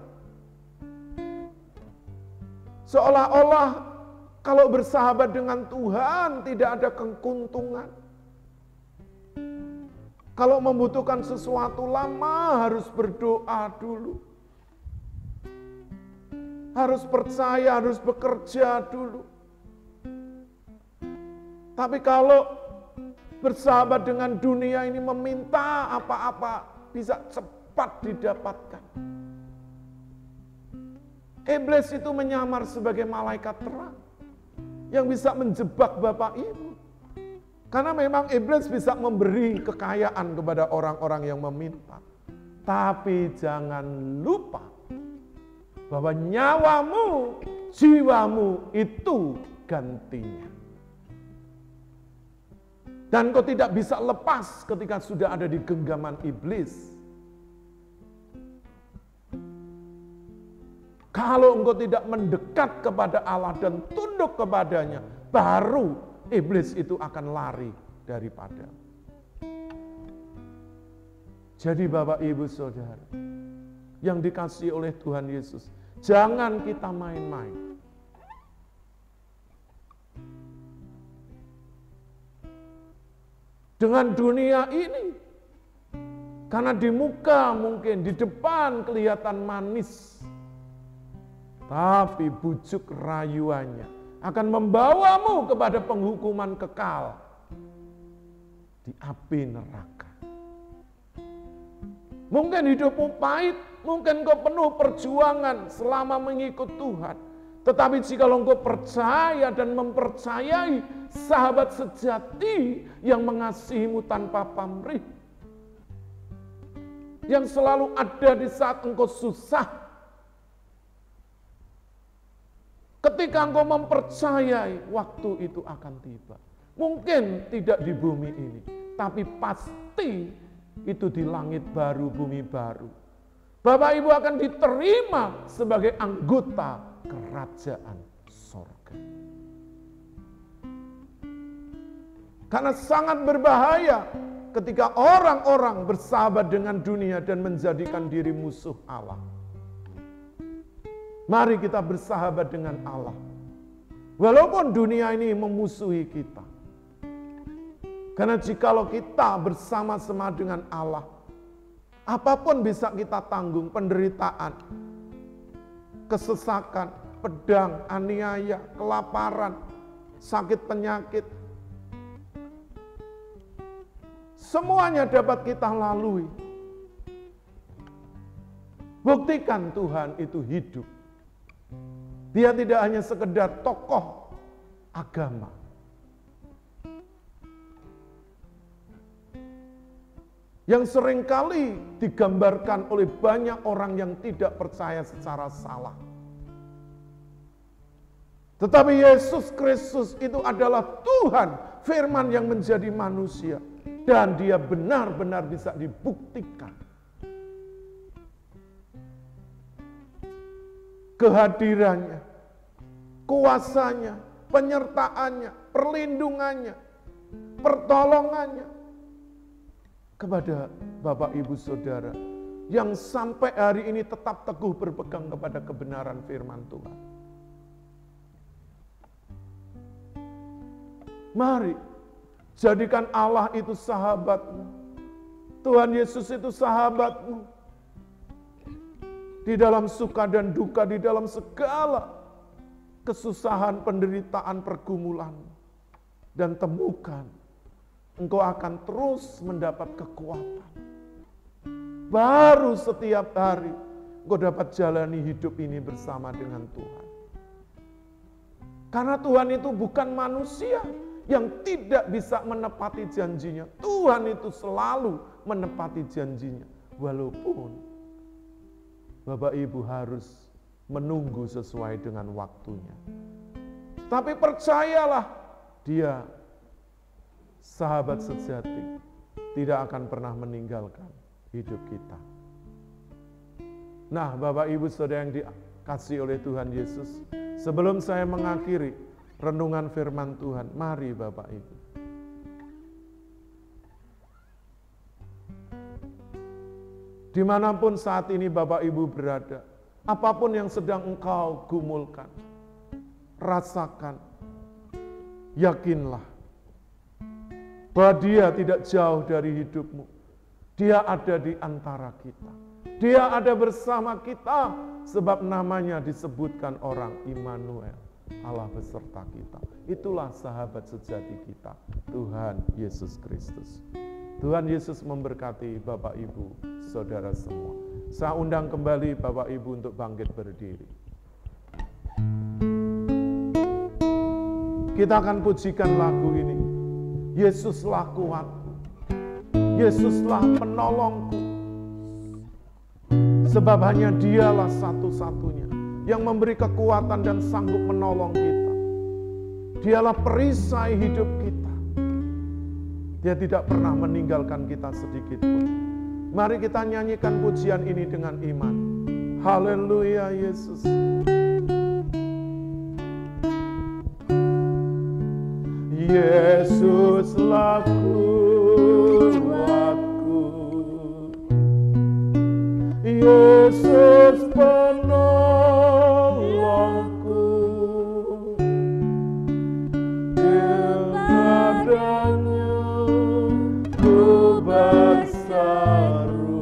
seolah-olah kalau bersahabat dengan Tuhan tidak ada keuntungan. Kalau membutuhkan sesuatu lama harus berdoa dulu. Harus percaya, harus bekerja dulu. Tapi kalau bersahabat dengan dunia ini meminta apa-apa bisa cepat didapatkan. Iblis itu menyamar sebagai malaikat terang yang bisa menjebak Bapak Ibu. Karena memang iblis bisa memberi kekayaan kepada orang-orang yang meminta. Tapi jangan lupa bahwa nyawamu, jiwamu itu gantinya. Dan kau tidak bisa lepas ketika sudah ada di genggaman iblis. Kalau engkau tidak mendekat kepada Allah dan tunduk kepadanya, baru iblis itu akan lari daripada. Jadi Bapak Ibu Saudara yang dikasihi oleh Tuhan Yesus, jangan kita main-main. Dengan dunia ini, karena di muka mungkin, di depan kelihatan manis, tapi bujuk rayuannya akan membawamu kepada penghukuman kekal di api neraka. Mungkin hidupmu pahit, mungkin kau penuh perjuangan selama mengikut Tuhan. Tetapi jika engkau percaya dan mempercayai sahabat sejati yang mengasihimu tanpa pamrih, yang selalu ada di saat engkau susah, ketika engkau mempercayai, waktu itu akan tiba. Mungkin tidak di bumi ini, tapi pasti itu di langit baru, bumi baru. Bapak Ibu akan diterima sebagai anggota kerajaan sorga. Karena sangat berbahaya ketika orang-orang bersahabat dengan dunia dan menjadikan diri musuh Allah. Mari kita bersahabat dengan Allah. Walaupun dunia ini memusuhi kita. Karena jikalau kita bersama-sama dengan Allah, apapun bisa kita tanggung, penderitaan, kesesakan, pedang, aniaya, kelaparan, sakit penyakit. Semuanya dapat kita lalui. Buktikan Tuhan itu hidup. Dia tidak hanya sekedar tokoh agama. Yang seringkali digambarkan oleh banyak orang yang tidak percaya secara salah. Tetapi Yesus Kristus itu adalah Tuhan, firman yang menjadi manusia. Dan dia benar-benar bisa dibuktikan. Kehadirannya, kuasanya, penyertaannya, perlindungannya, pertolongannya kepada Bapak Ibu Saudara yang sampai hari ini tetap teguh berpegang kepada kebenaran firman Tuhan. Mari jadikan Allah itu sahabatmu. Tuhan Yesus itu sahabatmu. Di dalam suka dan duka, di dalam segala kesusahan, penderitaan, pergumulan. Dan temukan, engkau akan terus mendapat kekuatan. Baru setiap hari, engkau dapat jalani hidup ini bersama dengan Tuhan. Karena Tuhan itu bukan manusia yang tidak bisa menepati janjinya. Tuhan itu selalu menepati janjinya. Walaupun Bapak Ibu harus menunggu sesuai dengan waktunya. Tapi percayalah, dia sahabat sejati, tidak akan pernah meninggalkan hidup kita. Nah, Bapak Ibu Saudara yang dikasihi oleh Tuhan Yesus, sebelum saya mengakhiri renungan firman Tuhan, mari Bapak Ibu, Dimanapun saat ini Bapak Ibu berada, apapun yang sedang engkau gumulkan, rasakan, yakinlah bahwa Dia tidak jauh dari hidupmu. Dia ada di antara kita. Dia ada bersama kita, sebab namanya disebutkan orang Immanuel, Allah beserta kita. Itulah sahabat sejati kita, Tuhan Yesus Kristus. Tuhan Yesus memberkati Bapak Ibu, saudara semua. Saya undang kembali Bapak Ibu untuk bangkit berdiri. Kita akan pujikan lagu ini. Yesuslah kuatku, Yesuslah penolongku. Sebab hanya Dialah satu-satunya yang memberi kekuatan dan sanggup menolong kita. Dialah perisai hidup kita. Dia tidak pernah meninggalkan kita sedikit pun. Mari kita nyanyikan pujian ini dengan iman. Haleluya Yesus. Yesuslah kuatku, Yesus penolongku, kepadanya ku berseru.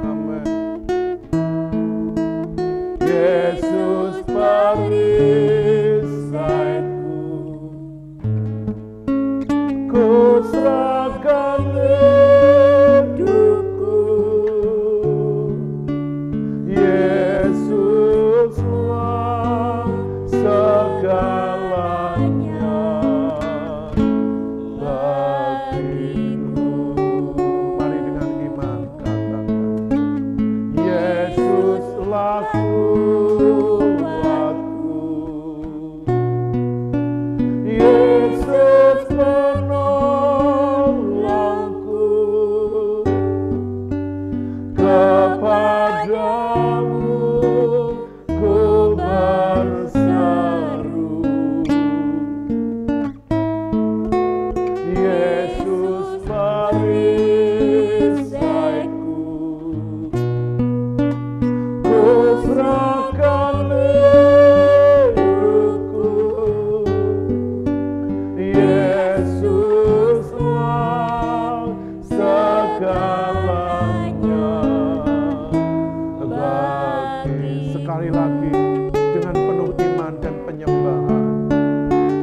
Amin. Yesus perisaiku, ku serahkan hidupku. Yesuslah segalanya bagiku. Mari dengan iman katakan, Yesuslah kuatku, Yesus penolongku, kepadamu ku berseru. Yesus perisaiku, ku serahkan hidupku. Yesuslah segalanya bagi. Sekali lagi dengan penuh iman dan penyembahan.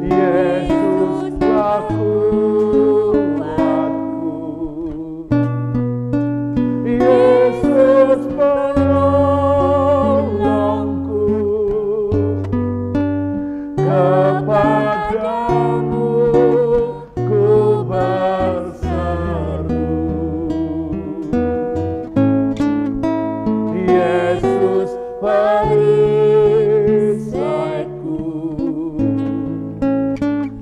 Yesuslah kuatku, Yesus penolongku, kepadamu ku berseru. Yesus perisaiku,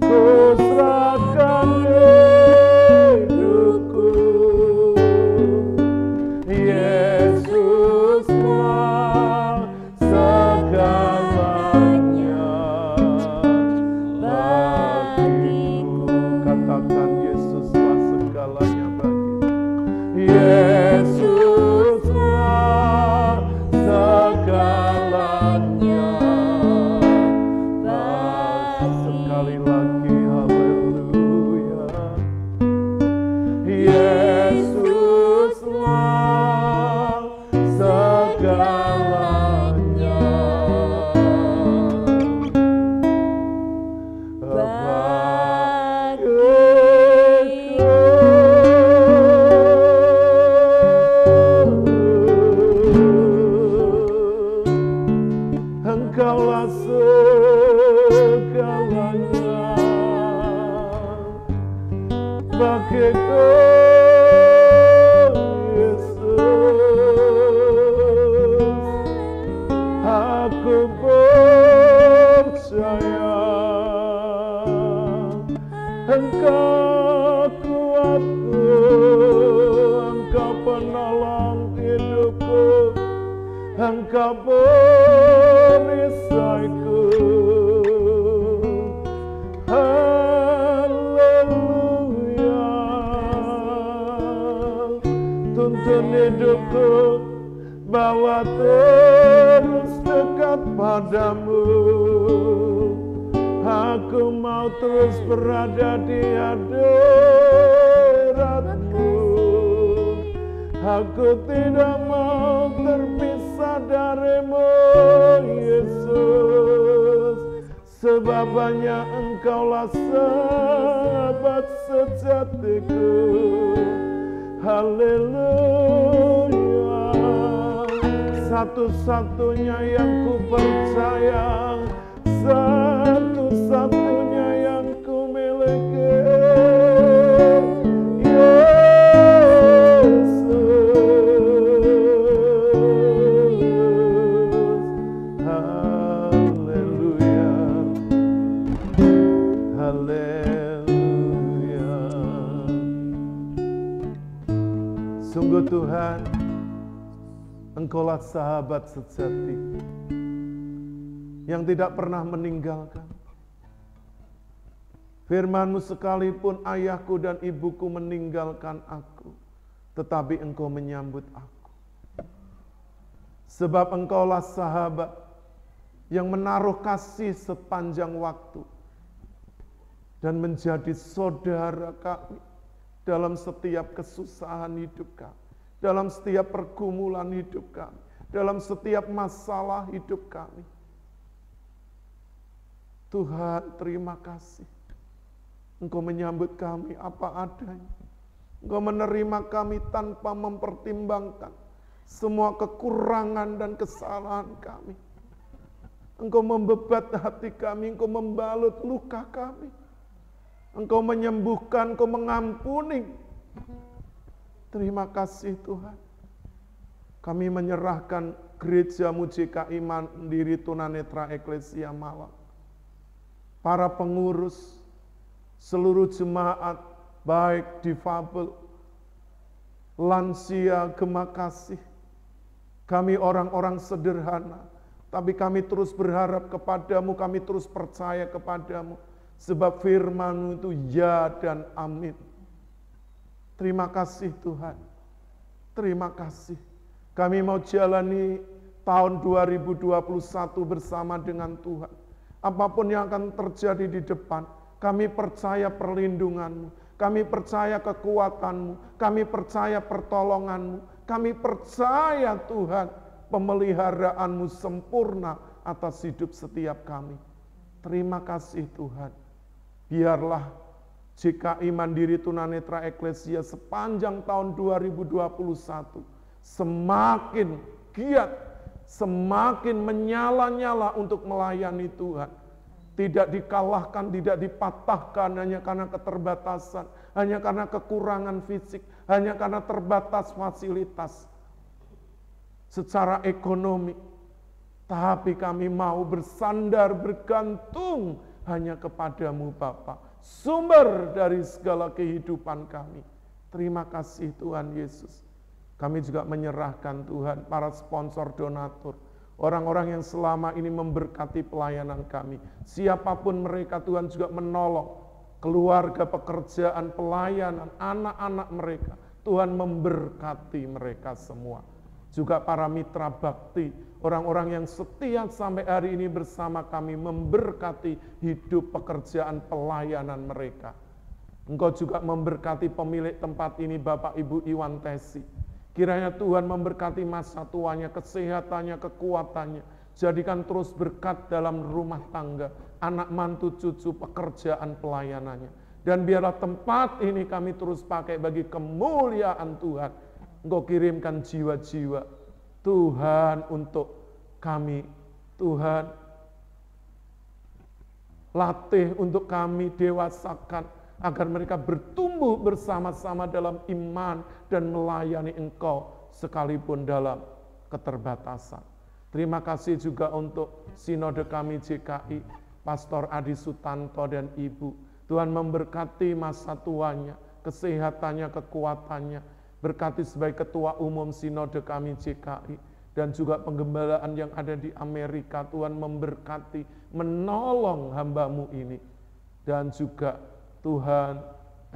ku serahkan hidupku. Yesuslah segalanya bagiku. Katakan Yesuslah segalanya bagiku. Yesuslah segalanya bagiku. Sekali lagi haleluya. Yesuslah segalanya bagiku. Engkaulah segalanya bagiku, Yesus. Aku percaya Engkau kuatku, Engkau penolong hidupku, Engkau perisaiku. Haleluya. Tuntun tuntun hidupku, bawa terus dekat padamu. Aku mau terus berada di hadirat-Mu. Aku tidak mau terpisah dari-Mu, Yesus. Sebab hanya Engkaulah sahabat sejatiku. Haleluya. Satu-satunya yang ku percaya, satu-satunya yang ku miliki, Yesus. Haleluya. Haleluya. Sungguh Tuhan, Engkaulah sahabat sejati yang tidak pernah meninggalkan. Firman-Mu, sekalipun ayahku dan ibuku meninggalkan aku, tetapi Engkau menyambut aku. Sebab Engkaulah sahabat yang menaruh kasih sepanjang waktu dan menjadi saudara kami dalam setiap kesusahan hidup kami, dalam setiap pergumulan hidup kami, dalam setiap masalah hidup kami. Tuhan, terima kasih. Engkau menyambut kami apa adanya. Engkau menerima kami tanpa mempertimbangkan semua kekurangan dan kesalahan kami. Engkau membebat hati kami, Engkau membalut luka kami. Engkau menyembuhkan, Engkau mengampuni. Terima kasih Tuhan. Kami menyerahkan gereja-Mu GKI Mandiri Tunanetra Eklesia Malang, para pengurus, seluruh jemaat, baik difabel, lansia, gema kasih. Kami orang-orang sederhana, tapi kami terus berharap kepadamu, kami terus percaya kepadamu. Sebab firman-Mu itu ya dan amin. Terima kasih Tuhan. Terima kasih. Kami mau jalani tahun 2021 bersama dengan Tuhan. Apapun yang akan terjadi di depan, kami percaya perlindungan-Mu. Kami percaya kekuatan-Mu. Kami percaya pertolongan-Mu. Kami percaya Tuhan, pemeliharaan-Mu sempurna atas hidup setiap kami. Terima kasih Tuhan. Biarlah GKI Mandiri Tunanetra Eklesia sepanjang tahun 2021 semakin giat, semakin menyala-nyala untuk melayani Tuhan. Tidak dikalahkan, tidak dipatahkan hanya karena keterbatasan, hanya karena kekurangan fisik, hanya karena terbatas fasilitas secara ekonomi. Tapi kami mau bersandar, bergantung hanya kepadamu Bapa, sumber dari segala kehidupan kami. Terima kasih Tuhan Yesus. Kami juga menyerahkan Tuhan para sponsor donatur, orang-orang yang selama ini memberkati pelayanan kami. Siapapun mereka Tuhan juga menolong keluarga, pekerjaan, pelayanan, anak-anak mereka. Tuhan memberkati mereka semua. Juga para mitra bakti, orang-orang yang setia sampai hari ini bersama kami memberkati hidup, pekerjaan, pelayanan mereka. Engkau juga memberkati pemilik tempat ini, Bapak Ibu Iwan Tesi. Kiranya Tuhan memberkati masa tuanya, kesehatannya, kekuatannya. Jadikan terus berkat dalam rumah tangga, anak mantu cucu, pekerjaan pelayanannya. Dan biarlah tempat ini kami terus pakai bagi kemuliaan Tuhan. Engkau kirimkan jiwa-jiwa Tuhan untuk kami. Tuhan, latih untuk kami, dewasakan agar mereka bertumbuh bersama-sama dalam iman dan melayani Engkau sekalipun dalam keterbatasan. Terima kasih juga untuk sinode kami GKI, Pastor Adi Sutanto dan Ibu. Tuhan memberkati masa tuanya, kesehatannya, kekuatannya. Berkati sebagai ketua umum sinode kami GKI dan juga penggembalaan yang ada di Amerika. Tuhan memberkati, menolong hamba-Mu ini. Dan juga Tuhan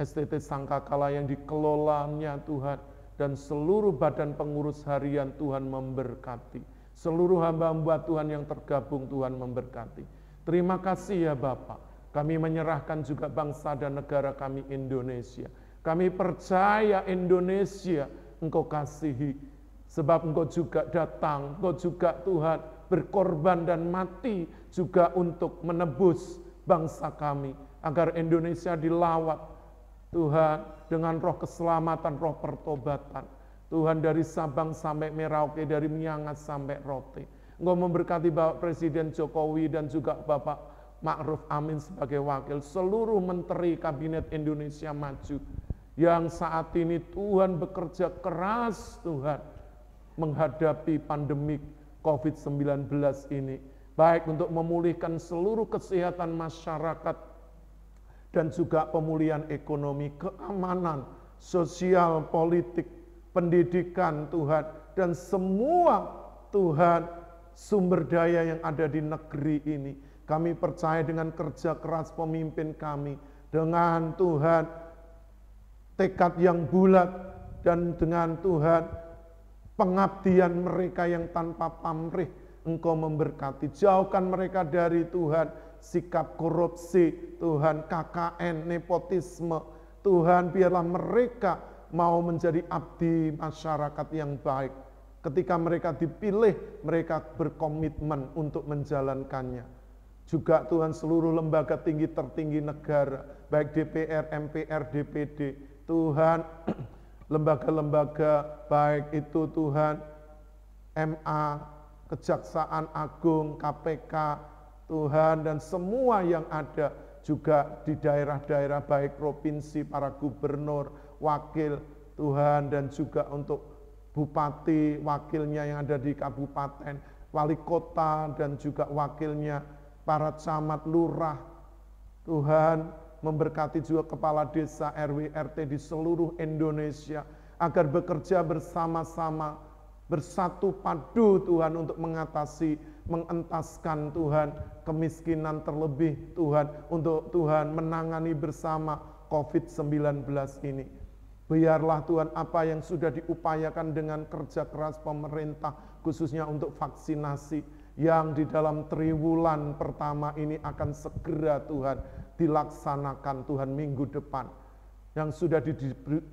STT Sangkakala yang dikelolanya Tuhan dan seluruh badan pengurus harian Tuhan memberkati. Seluruh hamba-hamba Tuhan yang tergabung Tuhan memberkati. Terima kasih ya Bapak. Kami menyerahkan juga bangsa dan negara kami Indonesia. Kami percaya Indonesia Engkau kasihi. Sebab Engkau juga datang, Engkau juga Tuhan berkorban dan mati juga untuk menebus bangsa kami. Agar Indonesia dilawat Tuhan dengan roh keselamatan, roh pertobatan. Tuhan dari Sabang sampai Merauke, dari Miangas sampai Rote. Engkau memberkati Bapak Presiden Jokowi dan juga Bapak Ma'ruf Amin sebagai wakil, seluruh menteri kabinet Indonesia Maju yang saat ini Tuhan bekerja keras Tuhan menghadapi pandemik COVID-19 ini, baik untuk memulihkan seluruh kesehatan masyarakat dan juga pemulihan ekonomi, keamanan, sosial, politik, pendidikan Tuhan, dan semua Tuhan sumber daya yang ada di negeri ini. Kami percaya dengan kerja keras pemimpin kami, dengan Tuhan tekad yang bulat, dan dengan Tuhan pengabdian mereka yang tanpa pamrih, Engkau memberkati. Jauhkan mereka dari Tuhan sikap korupsi, Tuhan KKN, nepotisme. Tuhan biarlah mereka mau menjadi abdi masyarakat yang baik. Ketika mereka dipilih, mereka berkomitmen untuk menjalankannya. Juga Tuhan seluruh lembaga tinggi tertinggi negara, baik DPR, MPR, DPD, Tuhan lembaga-lembaga baik itu Tuhan MA, Kejaksaan Agung, KPK, Tuhan dan semua yang ada juga di daerah-daerah baik provinsi, para gubernur, wakil Tuhan dan juga untuk bupati, wakilnya yang ada di kabupaten, wali kota dan juga wakilnya, para camat, lurah, Tuhan memberkati juga kepala desa, RW, RT di seluruh Indonesia, agar bekerja bersama-sama, bersatu padu Tuhan untuk mengatasi, mengentaskan Tuhan, kemiskinan terlebih Tuhan, untuk Tuhan menangani bersama COVID-19 ini. Biarlah Tuhan apa yang sudah diupayakan dengan kerja keras pemerintah, khususnya untuk vaksinasi, yang di dalam triwulan pertama ini akan segera Tuhan dilaksanakan Tuhan minggu depan, yang sudah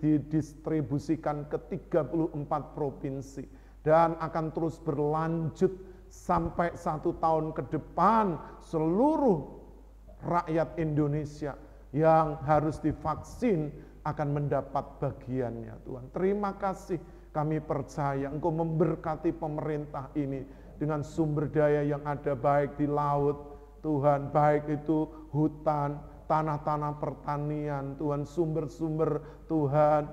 didistribusikan ke 34 provinsi dan akan terus berlanjut sampai 1 tahun ke depan. Seluruh rakyat Indonesia yang harus divaksin akan mendapat bagiannya Tuhan. Terima kasih, kami percaya Engkau memberkati pemerintah ini dengan sumber daya yang ada baik di laut, Tuhan, baik itu hutan, tanah-tanah pertanian, Tuhan, sumber-sumber, Tuhan,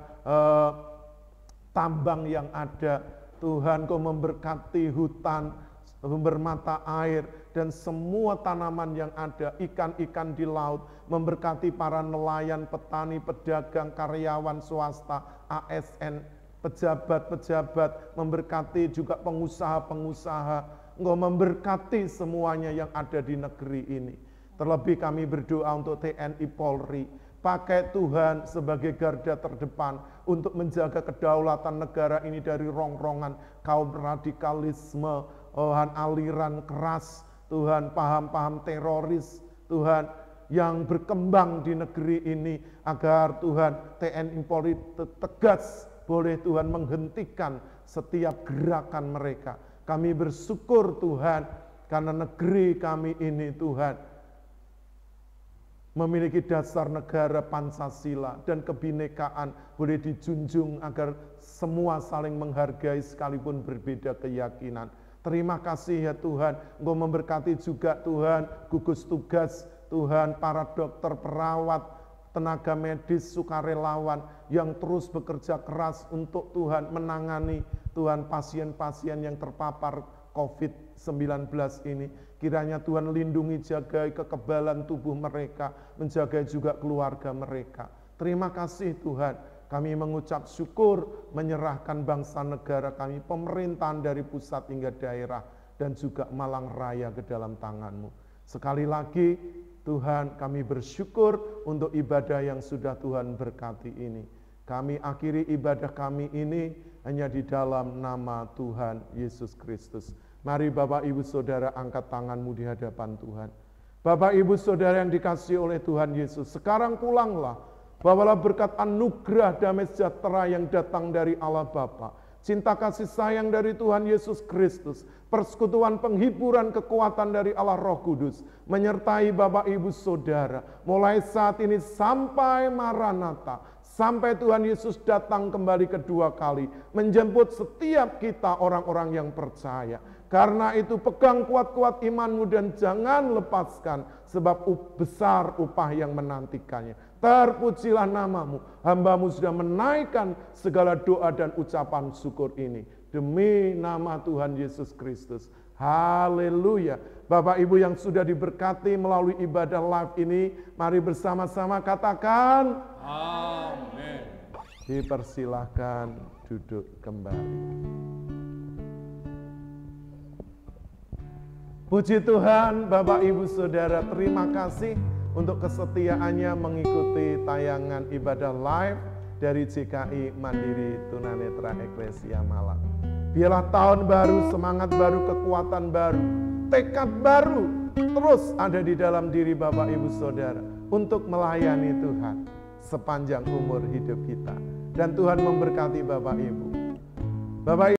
tambang yang ada, Tuhan, Kau memberkati hutan, sumber mata air, dan semua tanaman yang ada, ikan-ikan di laut, memberkati para nelayan, petani, pedagang, karyawan swasta, ASN, pejabat-pejabat, memberkati juga pengusaha-pengusaha. Engkau memberkati semuanya yang ada di negeri ini. Terlebih kami berdoa untuk TNI Polri. Pakai Tuhan sebagai garda terdepan untuk menjaga kedaulatan negara ini dari rongrongan kaum radikalisme, Tuhan, aliran keras, Tuhan, paham-paham teroris, Tuhan, yang berkembang di negeri ini, agar Tuhan TNI Polri tegas boleh Tuhan menghentikan setiap gerakan mereka. Kami bersyukur Tuhan, karena negeri kami ini Tuhan memiliki dasar negara Pancasila dan kebinekaan boleh dijunjung agar semua saling menghargai sekalipun berbeda keyakinan. Terima kasih ya Tuhan, Engkau memberkati juga Tuhan gugus tugas Tuhan, para dokter, perawat, tenaga medis, sukarelawan yang terus bekerja keras untuk Tuhan menangani Tuhan pasien-pasien yang terpapar COVID-19 ini. Kiranya Tuhan lindungi, jagai kekebalan tubuh mereka, menjaga juga keluarga mereka. Terima kasih Tuhan, kami mengucap syukur, menyerahkan bangsa negara kami, pemerintahan dari pusat hingga daerah, dan juga Malang Raya ke dalam tangan-Mu. Sekali lagi Tuhan, kami bersyukur untuk ibadah yang sudah Tuhan berkati ini. Kami akhiri ibadah kami ini hanya di dalam nama Tuhan Yesus Kristus. Mari Bapak Ibu Saudara angkat tanganmu di hadapan Tuhan. Bapak Ibu Saudara yang dikasihi oleh Tuhan Yesus, sekarang pulanglah, bawalah berkat anugerah damai sejahtera yang datang dari Allah Bapa, cinta kasih sayang dari Tuhan Yesus Kristus, persekutuan penghiburan kekuatan dari Allah Roh Kudus, menyertai Bapak Ibu Saudara, mulai saat ini sampai Maranatha, sampai Tuhan Yesus datang kembali kedua kali, menjemput setiap kita orang-orang yang percaya. Karena itu pegang kuat-kuat imanmu dan jangan lepaskan, sebab besar upah yang menantikannya. Terpujilah namamu, hambamu sudah menaikkan segala doa dan ucapan syukur ini. Demi nama Tuhan Yesus Kristus. Haleluya. Bapak Ibu yang sudah diberkati melalui ibadah live ini, mari bersama-sama katakan amin. Dipersilahkan duduk kembali. Puji Tuhan, Bapak Ibu Saudara, terima kasih untuk kesetiaannya mengikuti tayangan ibadah live dari GKI Mandiri Tunanetra Eklesia Malang. Biarlah tahun baru, semangat baru, kekuatan baru, tekad baru terus ada di dalam diri Bapak Ibu Saudara untuk melayani Tuhan sepanjang umur hidup kita. Dan Tuhan memberkati Bapak Ibu. Bapak